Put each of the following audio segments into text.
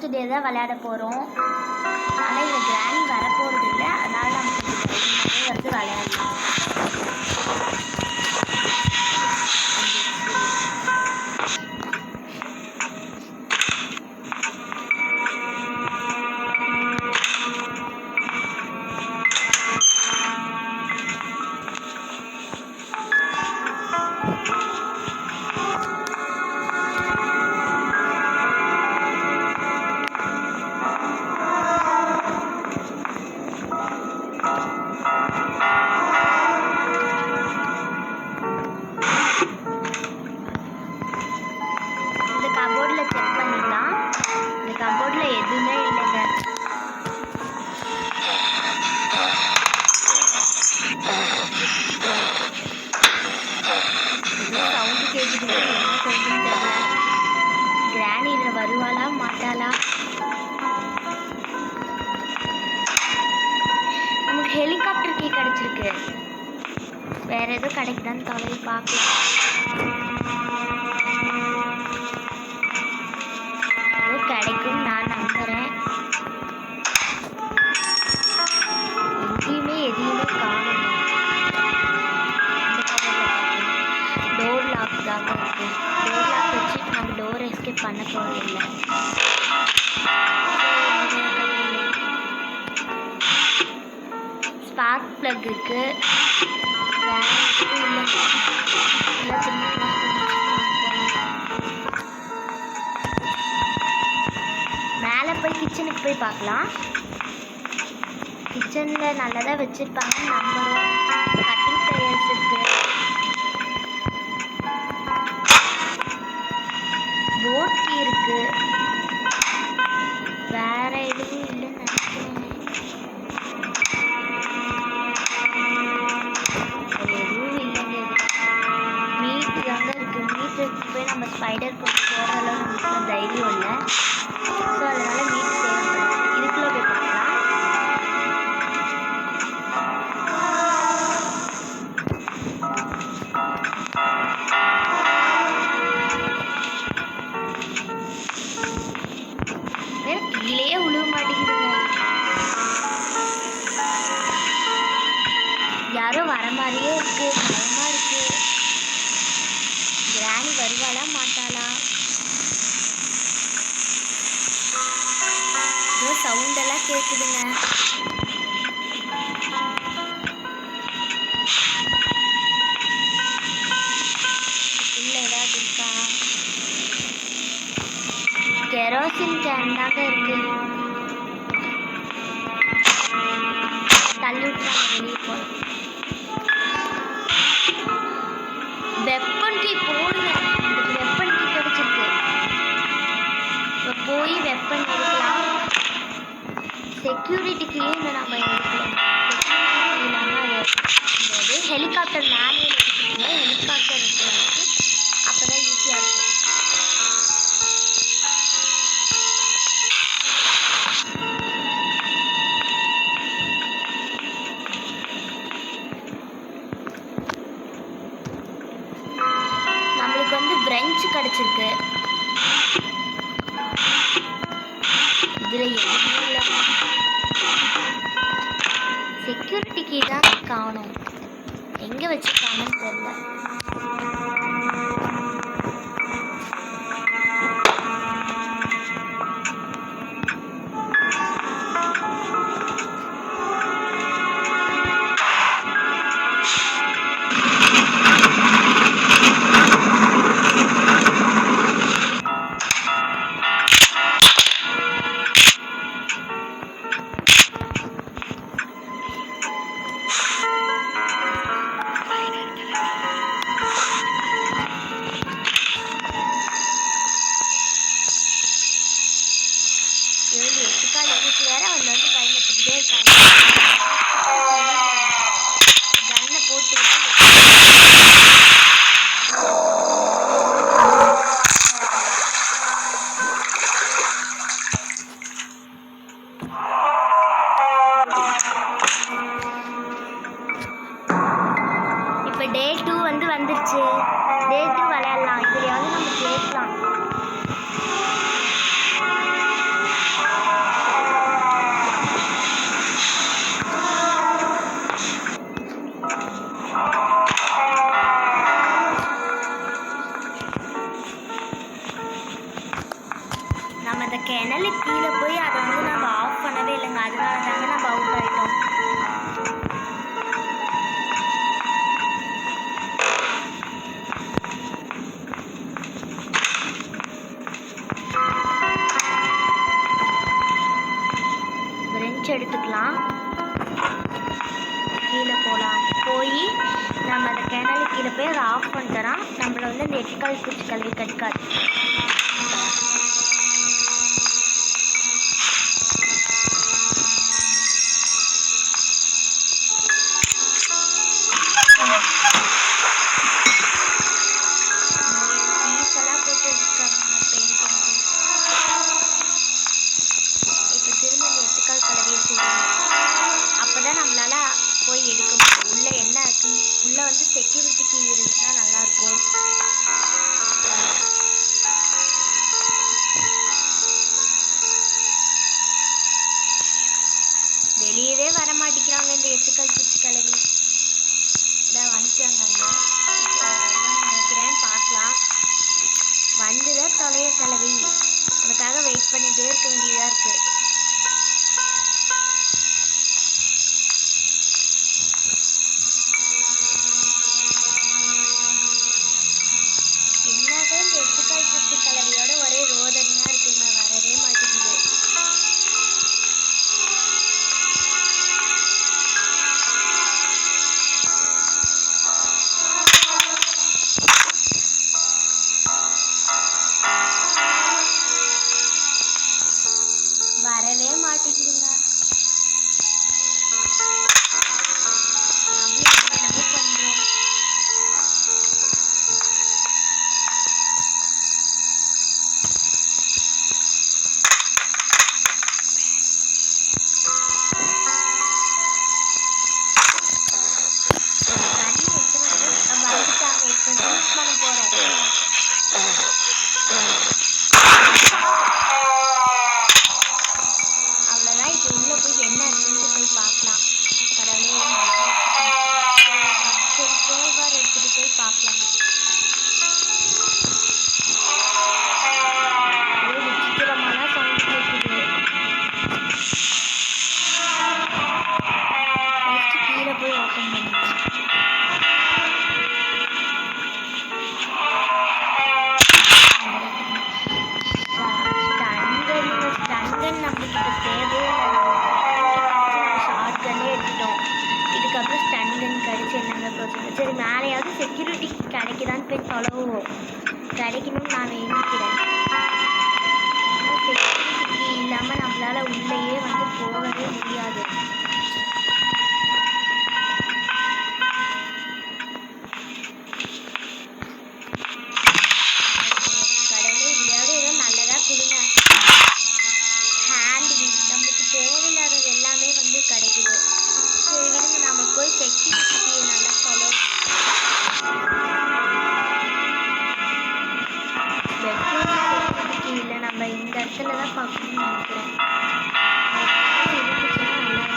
First day தான் விளையாட போகிறோம். ஆனால் இதில் கிராணி வரப்போகிறது இல்லை, அதனால் நமக்கு வந்து விளையாடலாம். கிராணி இதில் வருவாளா மாட்டாளா? நமக்கு ஹெலிகாப்டர் கீ கிடைச்சிருக்கு. வேற எதுவும் கிடைக்குதான்னு தவறி பார்க்கலாம். கிடைக்கும் நான் நம்புறேன். எதையுமே காணும். டோர் லாக் தான் இருக்கு. டோர் லாக் வச்சுட்டு நம்ம டோர் எஸ்கேப் பண்ண போறதில்லை. ஸ்பார்க் பிளக் இருக்கு. மேலே போய் கிச்சனுக்கு போய் பார்க்கலாம். கிச்சனில் நல்லதாக வச்சுருப்பாங்கன்னு நம்புகிறோம். கட்டிங் ப்ளேயர்ஸ் இருக்குது. போட் கீ இருக்குது. வேறு எதுவும் இல்லைன்னு நினைக்கிறேன். எதுவும் இல்லைங்க. மீட்டு தாங்க இருக்குது. மீட்டுக்கு போய் நம்ம ஸ்பைடர் போட்டு போகிற அளவு நமக்கு தைரியம் இல்லை. ஸோ அதனால் மீட்டு தேவைப்படுது. இதுக்குள்ளே போய் பார்க்கலாம். கீழே உழுவ மாட்டேங்குதுங்க. யாரோ வர மாதிரியே இருக்கு. பயமா இருக்கு. கிராணி வருவாளா மாட்டாளா? ஏதோ சவுண்ட் எல்லாம் கேட்குதுங்க. உள்ள ஏதாவது இருக்கா? கெரோசின் கேன் தாங்க இருக்கு. தள்ளி விட்டுறாங்க வெளியே போய். வெப்பன் கீ போடுங்க. இதுக்கு வெப்பன் கீ கிடைச்சிருக்கு. இப்போ போய் வெப்பன் எடுக்கலாம். செக்யூரிட்டிக்குள்ளேயே இந்த நம்ம எடுக்கலாம். செக்யூரிட்டி இல்லாமல் அது ஹெலிகாப்டர் மேனுவல் எடுத்துக்கோங்க. ஹெலிகாப்டர் இருக்கிறதுக்கு அப்போ தான் ஈஸியாக இருக்கும். நம்மளுக்கு வந்து பிரெஞ்சு கிடச்சிருக்கு. இதில் எதுவுமே இல்லை. செக்யூரிட்டி கீ தான் காணும். எங்கே வச்சுருக்காங்கன்னு தெரியல. வந்துருச்சு. டேட்டு விளையாடலாம். இதுலையாவது நம்ம ஜெயிக்கலாம். நம்ம அந்த கிணறு கீழே போய் அதை ஆஃப் பண்ணிட்டோன்னா நம்மளை வந்து அந்த எட்டுக்கால் பூச்சிக்கல்வி கடிக்காது. அப்போதான் நம்மளால போய் எடுக்க முடியும். உள்ளே என்ன இருக்கு, உள்ளே வந்து செக்யூரிட்டிக்கு இருந்துச்சுன்னா நல்லாயிருக்கும். வெளியவே வர மாட்டேங்கிறாங்க இந்த எட்டுக்கால் பூச்சி கிளவி. இதான் வந்துட்டாங்க நினைக்கிறேன், பார்க்கலாம். வந்துதான் தொலைய கிளவி, உனக்காக வெயிட் பண்ணிகிட்டே இருக்க வேண்டியதாக இருக்குது. என்னதான் இந்த எட்டுக்கால் பூச்சி கிளவியோட ஒரே ரோதனையாக இருக்குங்க, வரவே மாட்டேங்குது. வரவே மாட்டேங்குதுங்க. அப்படியே என்னமோ பண்றோம். தண்ணி நம்ம வந்துட்டாங்க, இப்போ யூஸ் பண்ண போறோம். அவ்வளோதான், இப்போ உள்ளே போய் என்ன இருக்குன்னு போய் பார்க்கலாம். கடவுளே சரி, கோவார் எடுத்துகிட்டு போய் பார்க்கலாம். விசித்திரமான சவுண்ட் கேட்குது. கீழே போய் ஓப்பன் பண்ணி ஸ்டன்கன் நம்மளுக்கு தேவையே ஷார்ட் கன்னே எடுத்துட்டோம். இதுக்கப்புறம் ஸ்டன்கன் கடிச்சு என்னங்க பிரச்சனை. சரி, மேலேயாவது செக்யூரிட்டி கிடைக்குதான்னு போய் தொலைவோம். கிடைக்கணும்னு நான் நினைக்கிறேன். செக்யூரிட்டி இல்லாமல் நம்மளால் உள்ளேயே வந்து போகவே முடியாது. கடவுளே, இதுலையாவது ஏதோ நல்லதாக கொடுங்க. நம்மளுக்கு தேவையில்லாதது எல்லாமே வந்து கிடைக்குது. சரி விடுங்க, நம்ம போய் செக்யூரிட்டிக்கு நல்லா ஃபாலோ செக்யூரிட்டிக்கு இல்லை, நம்ம இந்த இடத்துல தான் பார்க்கணும்னு நினைக்கிறேன். இருந்துச்சுன்னா நல்லா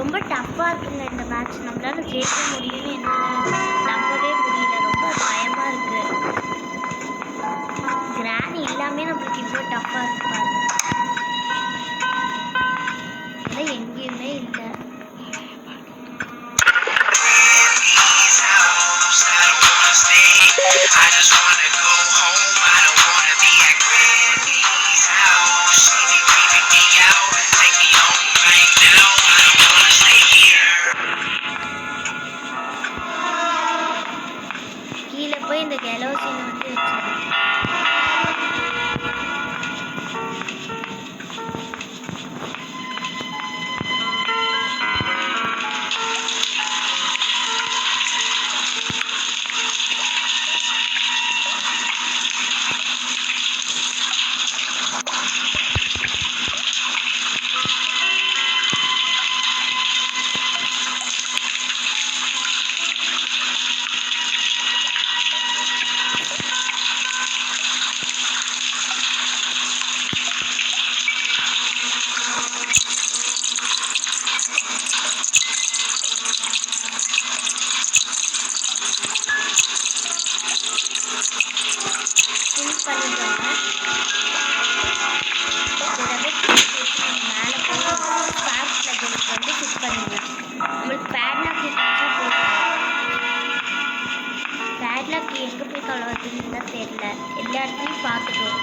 ரொம்ப டஃப்பாக இருக்குங்க இந்த மேட்ச். நம்மளால ஜெயிக்க முடியும்னு என்னால் நம்பவே முடியல. ரொம்ப பயமாக இருக்கு. கிராணி எல்லாமே நம்மளுக்கு இவ்வளோ டஃப்பாக இருக்கு பாருங்க. அதெல்லாம் எங்கேயுமே இல்லை. கீழே போய் இந்த கெலோசினை வந்து வச்சிருக்கேன். எங்க போய் கலவரத்துன்னு தெரியல. எல்லா இடத்துலையும் பார்த்துட்டோம்.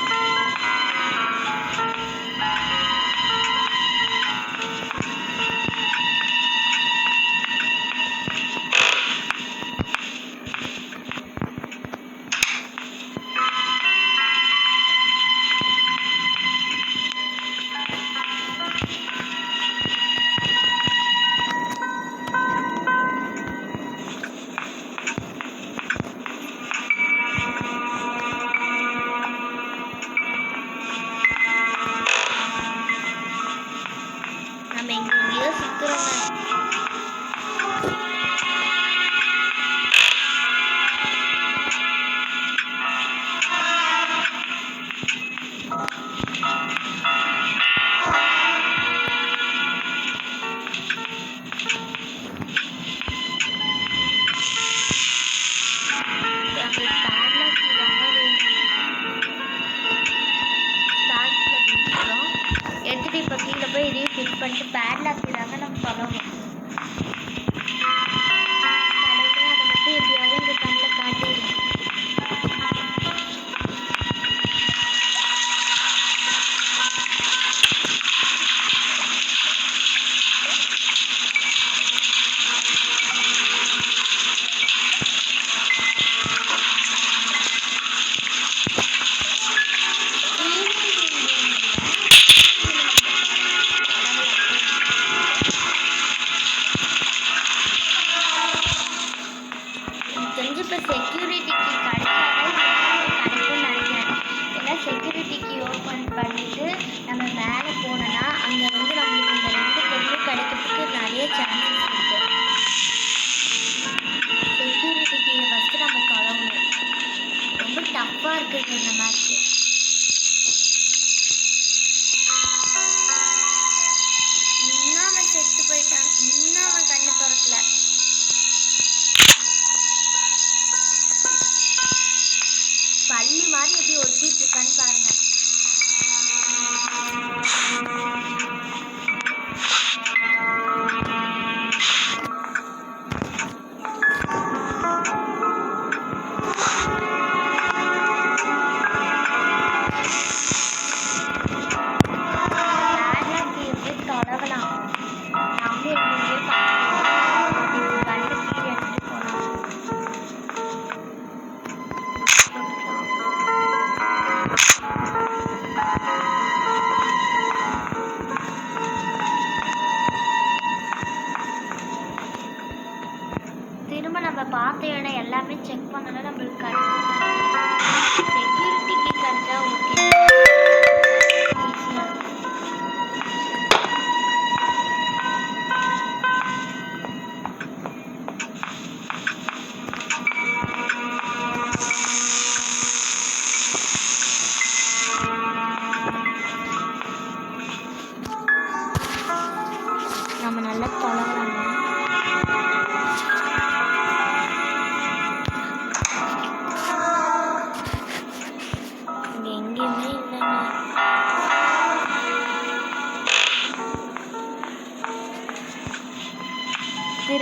இப்போ கீழே போய் இதையும் ஃபிட் பண்ணிட்டு பேட்லாக் இல்லாமல் நம்ம சொல்லணும். கடவுளே அதை மட்டும் எப்படியாவது இந்த கண்ணில் காட்டிடுங்க. இப்போ செக்யூரிட்டிக்கு கிடைச்சாலும் கிடைக்கும்னு நினைக்கிறேன். ஏன்னா செக்யூரிட்டிக்கு ஓப்பன் பண்ணிவிட்டு நம்ம மேலே போனோன்னா அங்கே வந்து நம்மளுக்கு இந்த 2 பொருளும் கிடைக்கிறதுக்கு நிறைய சான்சஸ் இருக்குது. செக்யூரிட்டிக்கு ஃபஸ்ட்டு நம்ம தொடங்கணும். ரொம்ப டஃப்பாக இருக்குது இந்த மேட்ச்சு. இன்னும் அவன் செத்து போயிட்டான். இன்னும் அவன் கண்ணை திறக்கல. பள்ளி மாதிரி எப்படி ஒட்டிட்டு இருக்கான்னு பாருங்க. தொடங்கலாம்.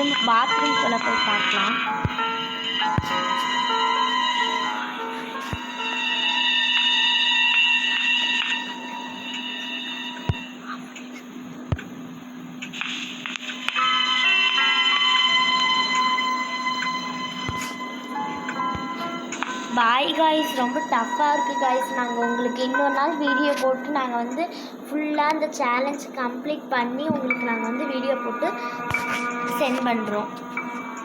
திரும்ப பாத்ரூம்குள்ளே போய் பார்க்கலாம். பாய் காய்ஸ், ரொம்ப டஃப்பாக இருக்குது காய்ஸ். நாங்கள் உங்களுக்கு இன்னொரு நாள் வீடியோ போட்டு நாங்கள் வந்து ஃபுல்லாக அந்த சேலஞ்ச் கம்ப்ளீட் பண்ணி உங்களுக்கு நாங்கள் வந்து வீடியோ போட்டு சென்ட் பண்ணுறோம்.